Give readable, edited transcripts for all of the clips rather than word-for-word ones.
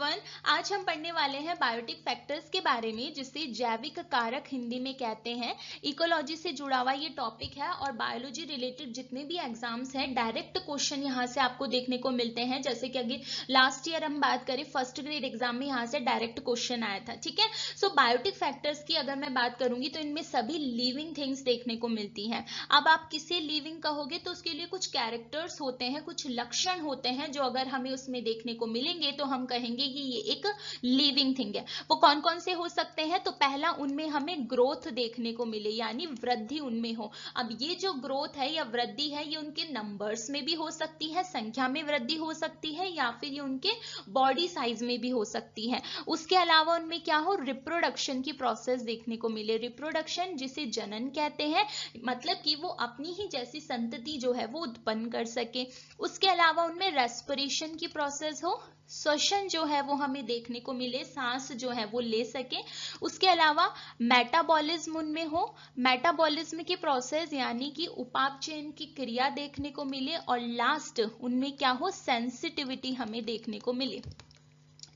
Everyone, आज हम पढ़ने वाले हैं बायोटिक फैक्टर्स के बारे में, जिसे जैविक कारक हिंदी में कहते हैं। इकोलॉजी से जुड़ा हुआ ये टॉपिक है और बायोलॉजी रिलेटेड जितने भी एग्जाम्स हैं डायरेक्ट क्वेश्चन यहाँ से आपको देखने को मिलते हैं। जैसे कि अगर लास्ट ईयर हम बात करें फर्स्ट ग्रेड एग्जाम में यहाँ से डायरेक्ट क्वेश्चन आया था। ठीक है, सो बायोटिक फैक्टर्स की अगर मैं बात करूंगी तो इनमें सभी लिविंग थिंग्स देखने को मिलती हैं। अब आप किसे लिविंग कहोगे तो उसके लिए कुछ कैरेक्टर्स होते हैं, कुछ लक्षण होते हैं जो अगर हमें उसमें देखने को मिलेंगे तो हम कहेंगे कि ये एक लिविंग थिंग है। वो कौन कौन से हो सकते हैं? तो पहला, उनमें हमें ग्रोथ देखने को मिले, यानी वृद्धि उनमें हो। अब ये जो ग्रोथ है या वृद्धि है ये उनके नंबर्स में भी हो सकती है, संख्या में वृद्धि हो सकती है, या फिर ये उनके बॉडी साइज में भी हो सकती है। उसके अलावा उनमें क्या हो, रिप्रोडक्शन की प्रोसेस देखने को मिले। रिप्रोडक्शन जिसे जनन कहते हैं, मतलब कि वो अपनी ही जैसी संतति जो है वो उत्पन्न कर सके। उसके अलावा उनमें रेस्पिरेशन की प्रोसेस हो, श्वसन जो है वो हमें देखने को मिले, सांस जो है वो ले सके। उसके अलावा मेटाबॉलिज्म उनमें हो, मेटाबॉलिज्म की प्रोसेस यानी कि उपापचयन की क्रिया देखने को मिले। और लास्ट उनमें क्या हो, सेंसिटिविटी हमें देखने को मिले।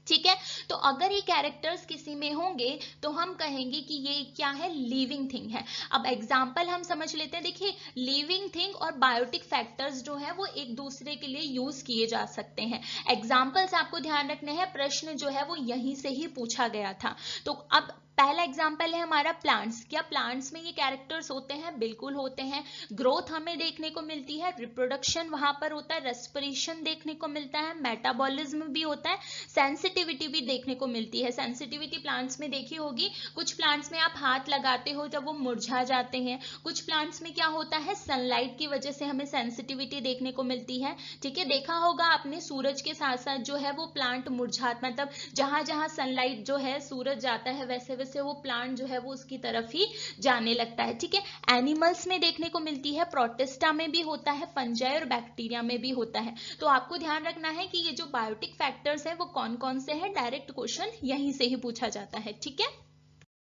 ठीक है, तो अगर ये कैरेक्टर्स किसी में होंगे तो हम कहेंगे कि ये क्या है, लिविंग थिंग है। अब एग्जांपल हम समझ लेते हैं। देखिए, लिविंग थिंग और बायोटिक फैक्टर्स जो है वो एक दूसरे के लिए यूज किए जा सकते हैं। एग्जांपल्स आपको ध्यान रखने हैं, प्रश्न जो है वो यहीं से ही पूछा गया था। तो अब पहला एग्जाम्पल है हमारा प्लांट्स। क्या प्लांट्स में ये कैरेक्टर्स होते हैं? बिल्कुल होते हैं। ग्रोथ हमें देखने को मिलती है, रिप्रोडक्शन वहां पर होता है, रेस्पिरेशन देखने को मिलता है, मेटाबॉलिज्म भी होता है, सेंसिटिविटी भी देखने को मिलती है। सेंसिटिविटी प्लांट्स में देखी होगी, कुछ प्लांट्स में आप हाथ लगाते हो जब वो मुरझा जाते हैं। कुछ प्लांट्स में क्या होता है, सनलाइट की वजह से हमें सेंसिटिविटी देखने को मिलती है। ठीक है, देखा होगा आपने सूरज के साथ साथ जो है वो प्लांट मुरझाता, मतलब जहां जहां सनलाइट जो है सूरज जाता है वैसे से वो प्लांट जो है वो उसकी तरफ ही जाने लगता है। ठीक है, एनिमल्स में देखने को मिलती है, प्रोटिस्टा में भी होता है, फंजाई और बैक्टीरिया में भी होता है। तो आपको ध्यान रखना है कि ये जो बायोटिक फैक्टर्स है वो कौन कौन से हैं, डायरेक्ट क्वेश्चन यहीं से ही पूछा जाता है। ठीक है।